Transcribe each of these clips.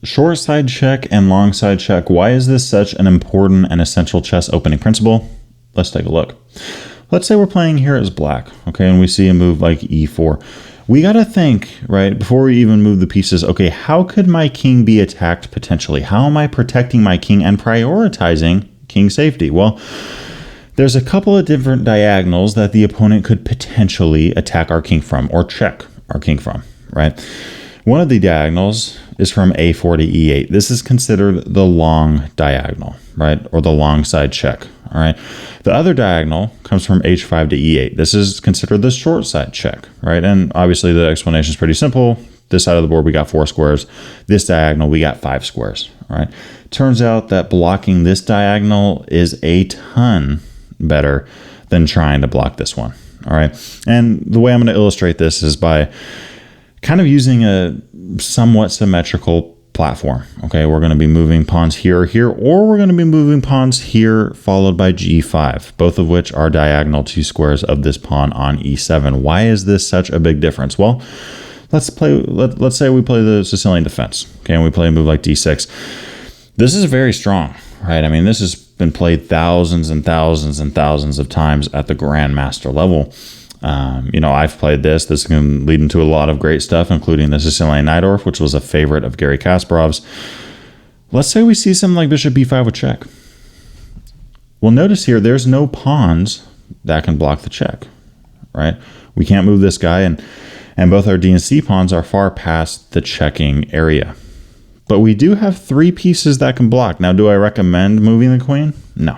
Short side check and long side check. Why is this such an important and essential chess opening principle? Let's take a look. Let's say we're playing here as black, okay, and we see a move like e4. We got to think, right, before we even move the pieces, okay, how could my king be attacked potentially? How am I protecting my king and prioritizing king safety? Well, there's a couple of different diagonals that the opponent could potentially attack our king from or check our king from, right? One of the diagonals is from a4 to e8. This is considered the long diagonal, right? Or the long side check, all right? The other diagonal comes from h5 to e8. This is considered the short side check, right? And obviously the explanation is pretty simple. This side of the board, we got 4 squares. This diagonal, we got 5 squares, all right? Turns out that blocking this diagonal is a ton better than trying to block this one, all right? And the way I'm going to illustrate this is by kind of using a somewhat symmetrical platform. Okay, we're going to be moving pawns here or here, or we're going to be moving pawns here followed by g5, both of which are diagonal 2 squares of this pawn on e7. Why is this such a big difference? Well, let's say we play the Sicilian defense, okay, and we play a move like d6. This is very strong, right? I mean, this has been played thousands and thousands and thousands of times at the grandmaster level. I've played this. This can lead into a lot of great stuff, including the Sicilian Najdorf, which was a favorite of Garry Kasparov's. Let's say we see something like bishop b5 with check. Well, notice here, there's no pawns that can block the check, right? We can't move this guy, and both our d and c pawns are far past the checking area. But we do have 3 pieces that can block. Now, do I recommend moving the queen? No,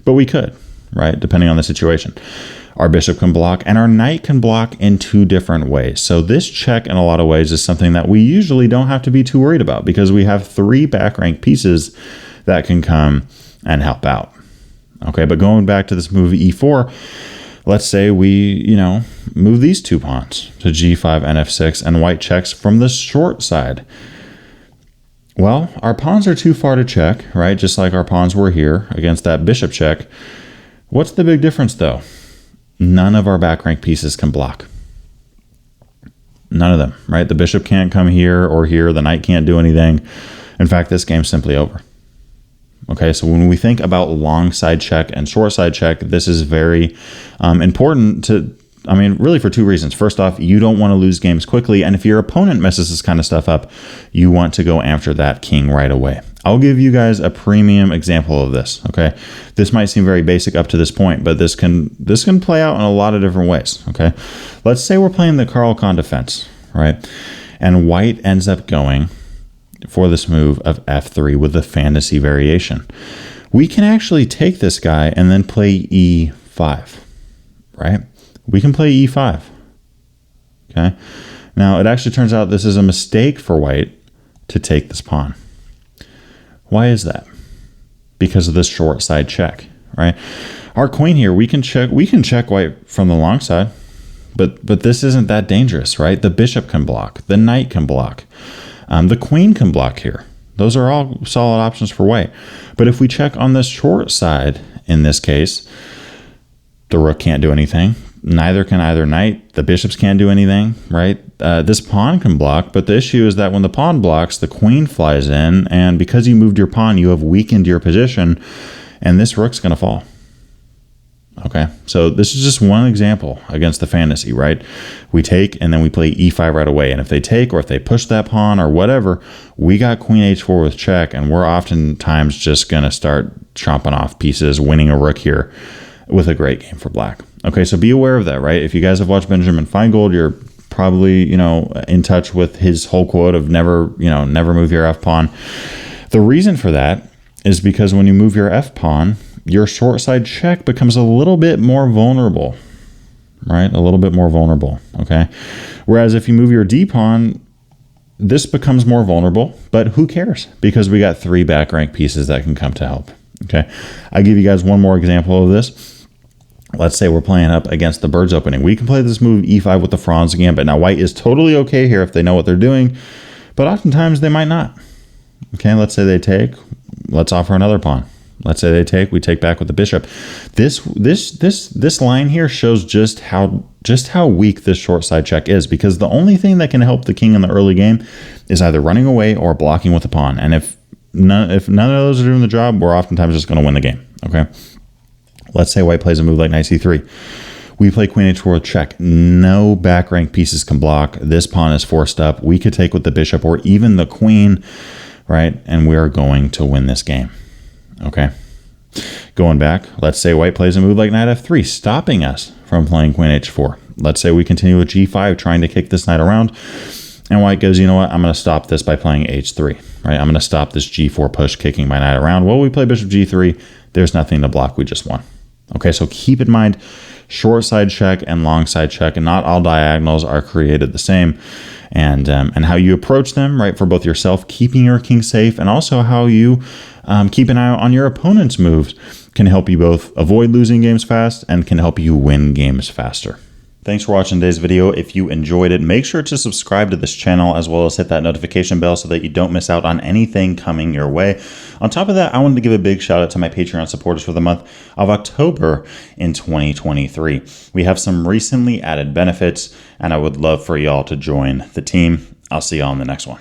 but we could, right? Depending on the situation. Our bishop can block, and our knight can block in 2 different ways. So this check, in a lot of ways, is something that we usually don't have to be too worried about because we have 3 back rank pieces that can come and help out. Okay, but going back to this move e4, let's say we, move these 2 pawns to g5 and f6, and white checks from the short side. Well, our pawns are too far to check, right? Just like our pawns were here against that bishop check. What's the big difference, though? None of our back rank pieces can block. None of them, right? The bishop can't come here or here. The knight can't do anything. In fact, this game's simply over. Okay, so when we think about long side check and short side check, this is very important really for 2 reasons. First off, you don't want to lose games quickly. And if your opponent messes this kind of stuff up, you want to go after that king right away. I'll give you guys a premium example of this, okay? This might seem very basic up to this point, but this can play out in a lot of different ways, okay? Let's say we're playing the Caro-Kann defense, right? And white ends up going for this move of f3 with the fantasy variation. We can actually take this guy and then play e5, right? We can play e5, okay? Now, it actually turns out this is a mistake for white to take this pawn. Why is that? Because of this short side check, right? Our queen here, we can check white from the long side, but this isn't that dangerous, right? The bishop can block, the knight can block, the queen can block here. Those are all solid options for white. But if we check on this short side, in this case, the rook can't do anything. Neither can either knight. The bishops can't do anything, right? This pawn can block, but the issue is that when the pawn blocks, the queen flies in, and because you moved your pawn, you have weakened your position, and this rook's going to fall. Okay, so this is just one example against the fantasy, right? We take, and then we play e5 right away, and if they take, or if they push that pawn, or whatever, we got queen h4 with check, and we're oftentimes just going to start chomping off pieces, winning a rook here with a great game for black. Okay, so be aware of that, right? If you guys have watched Benjamin Feingold, you're probably, in touch with his whole quote of never move your f pawn. The reason for that is because when you move your f pawn, your short side check becomes a little bit more vulnerable, right? A little bit more vulnerable, okay? Whereas if you move your d pawn, this becomes more vulnerable, but who cares? Because we got 3 back rank pieces that can come to help, okay? I'll give you guys one more example of this. Let's say we're playing up against the bird's opening. We can play this move e5 with the Franz gambit. Now, white is totally okay here if they know what they're doing, but oftentimes they might not. Okay, let's say they take. Let's offer another pawn. Let's say they take, we take back with the bishop. This line here shows just how weak this short side check is, because the only thing that can help the king in the early game is either running away or blocking with the pawn. And if none of those are doing the job, we're oftentimes just going to win the game. Okay. Let's say white plays a move like knight c3. We play queen h4 with check. No back rank pieces can block. This pawn is forced up. We could take with the bishop or even the queen, right? And we are going to win this game. Okay. Going back, let's say white plays a move like knight f3, stopping us from playing queen h4. Let's say we continue with g5, trying to kick this knight around. And white goes, you know what? I'm going to stop this by playing h3, right? I'm going to stop this g4 push, kicking my knight around. Well, we play bishop g3. There's nothing to block. We just won. Okay, so keep in mind, short side check and long side check, and not all diagonals are created the same. And how you approach them, right, for both yourself, keeping your king safe, and also how you keep an eye on your opponent's moves can help you both avoid losing games fast and can help you win games faster. Thanks for watching today's video. If you enjoyed it, make sure to subscribe to this channel as well as hit that notification bell so that you don't miss out on anything coming your way. On top of that, I wanted to give a big shout out to my Patreon supporters for the month of October in 2023. We have some recently added benefits, and I would love for y'all to join the team. I'll see y'all in the next one.